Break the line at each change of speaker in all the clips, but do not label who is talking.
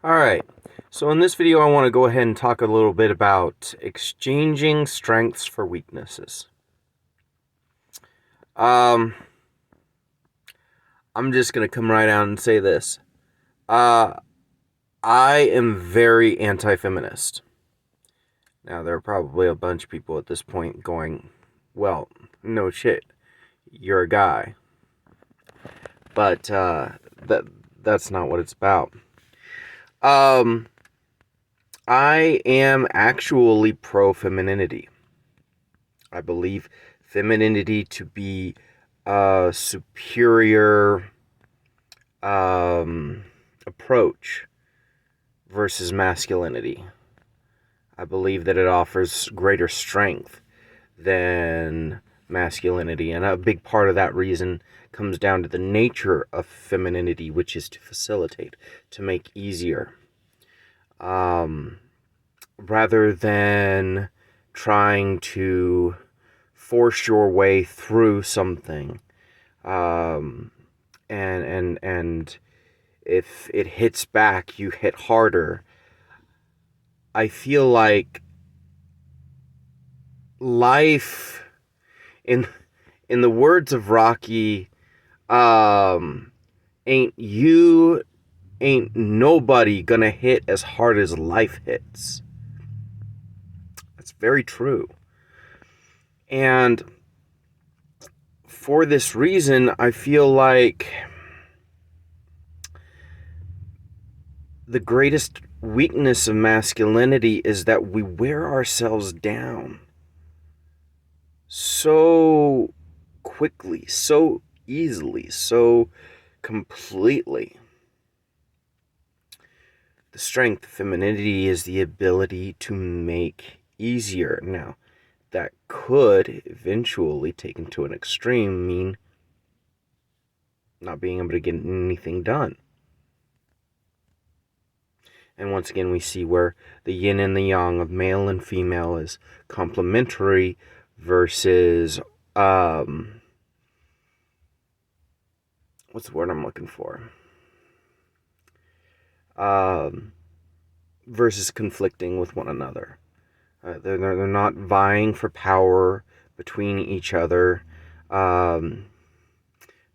Alright, so in this video I want to go ahead and talk a little bit about exchanging strengths for weaknesses. Um, I'm just going to come right out and say this. I am very anti-feminist. Now, there are probably a bunch of people at this point going, well, no shit, you're a guy. But that's not what it's about. I am actually pro-femininity. I believe femininity to be a superior approach versus masculinity. I believe that it offers greater strength than masculinity, and a big part of that reason comes down to the nature of femininity, which is to facilitate, to make easier. Rather than trying to force your way through something, and if it hits back, you hit harder. I feel like life, in in the words of Rocky, ain't nobody gonna hit as hard as life hits. That's very true. And for this reason, I feel like the greatest weakness of masculinity is that we wear ourselves down so quickly, so easily, so completely. The strength of femininity is the ability to make easier. Now, that could eventually, taken to an extreme, mean not being able to get anything done. And once again, we see where the yin and the yang of male and female is complementary versus, what's the word I'm looking for? Versus conflicting with one another. They're not vying for power between each other. The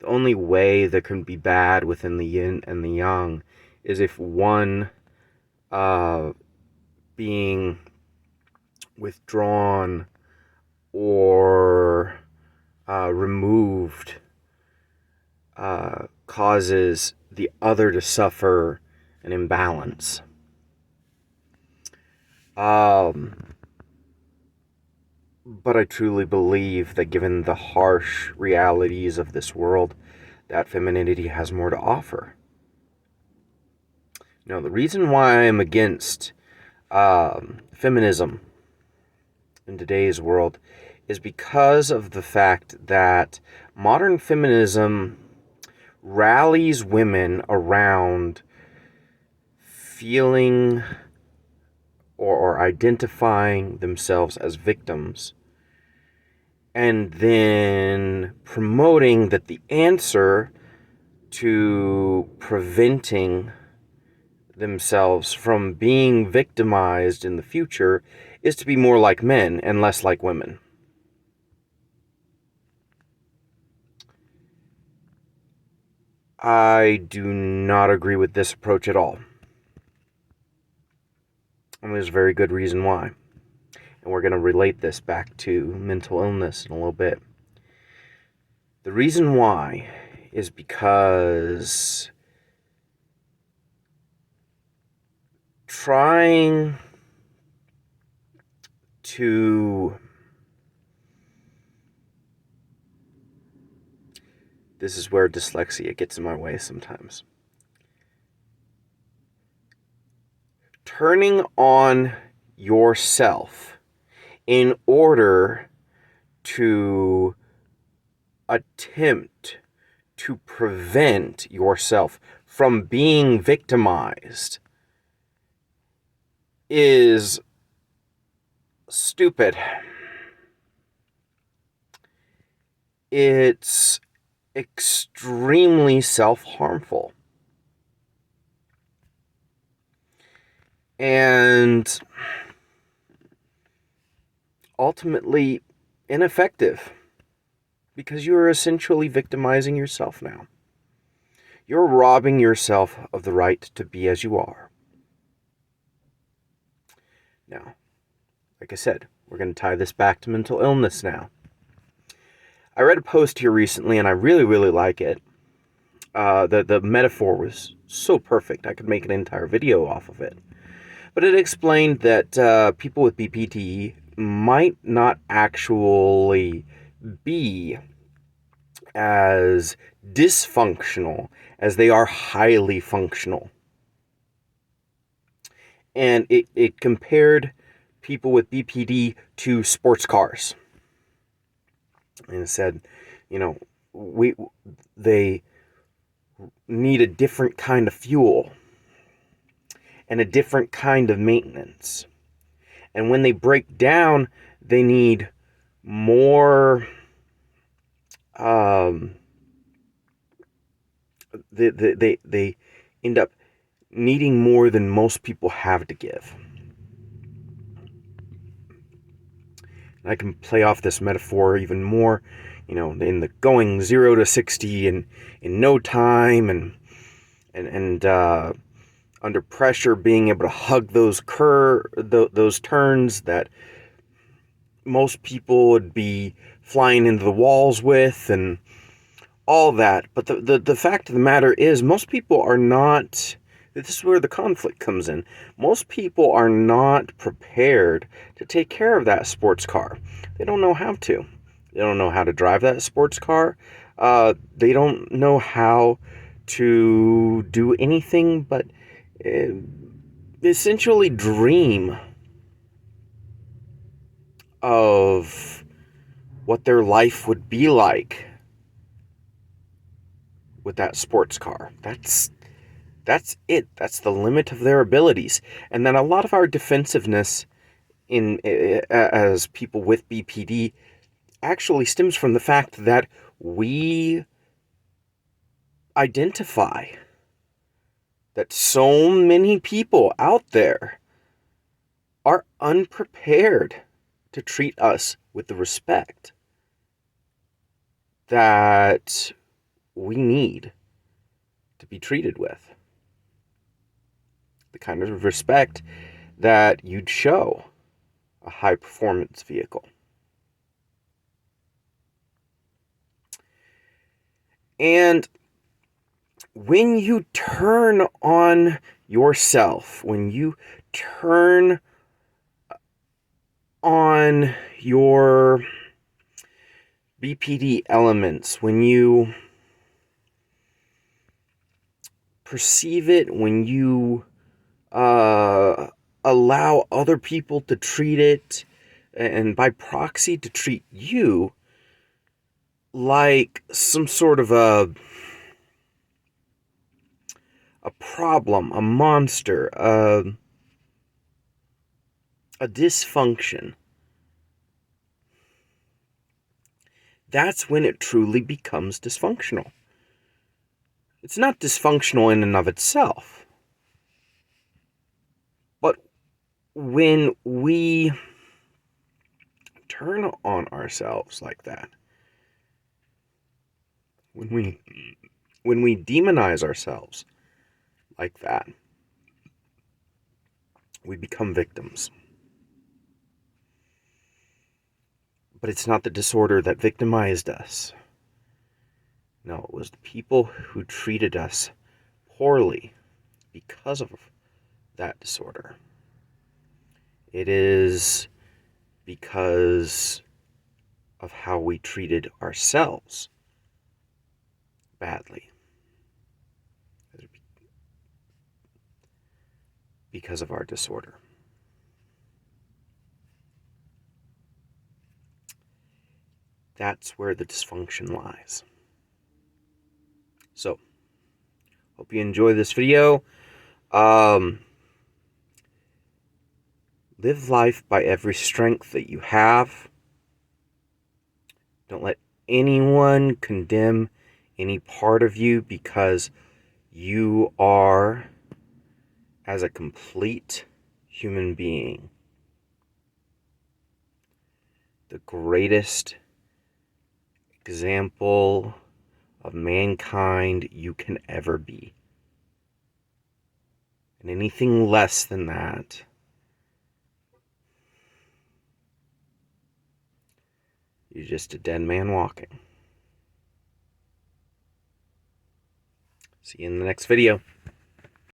only way there can be bad within the yin and the yang is if one being withdrawn or removed causes the other to suffer an imbalance. But I truly believe that given the harsh realities of this world, that femininity has more to offer. Now, the reason why I am against feminism in today's world is because of the fact that modern feminism rallies women around feeling or identifying themselves as victims, and then promoting that the answer to preventing themselves from being victimized in the future is to be more like men and less like women. I do not agree with this approach at all. And there's a very good reason why. And we're going to relate this back to mental illness in a little bit. The reason why is because trying to... This is where dyslexia gets in my way sometimes. Turning on yourself in order to attempt to prevent yourself from being victimized is stupid. It's extremely self-harmful. and ultimately ineffective, because you are essentially victimizing yourself now. You're robbing yourself of the right to be as you are. Now, like I said, we're going to tie this back to mental illness now. I read a post here recently, and I really, really like it. The metaphor was so perfect, I could make an entire video off of it. But it explained that people with BPD might not actually be as dysfunctional as they are highly functional. And it compared people with BPD to sports cars. And it said, you know, they need a different kind of fuel and a different kind of maintenance. And when they break down, they need more they end up needing more than most people have to give. And I can play off this metaphor even more, in the going 0 to 60 in no time, and under pressure being able to hug those those turns that most people would be flying into the walls with, and all that. But the fact of the matter is, most people are not. This is where the conflict comes in. Most people are not prepared to take care of that sports car. They don't know how to. They don't know how to drive that sports car. They don't know how to do anything but essentially dream of what their life would be like with that sports car. That's it. That's the limit of their abilities. And then a lot of our defensiveness as people with BPD actually stems from the fact that we identify that so many people out there are unprepared to treat us with the respect that we need to be treated with. The kind of respect that you'd show a high performance vehicle. And when you turn on yourself, when you turn on your BPD elements, when you perceive it, when you allow other people to treat it, and by proxy to treat you like some sort of a problem, a monster, a dysfunction, that's when it truly becomes dysfunctional. It's not dysfunctional in and of itself, but when we turn on ourselves like that, when we demonize ourselves like that, we become victims. But it's not the disorder that victimized us. No, it was the people who treated us poorly because of that disorder. It is because of how we treated ourselves badly. Because of our disorder. That's where the dysfunction lies. So, hope you enjoy this video. Live life by every strength that you have. Don't let anyone condemn any part of you, because you are, as a complete human being, the greatest example of mankind you can ever be. And anything less than that, you're just a dead man walking. See you in the next video.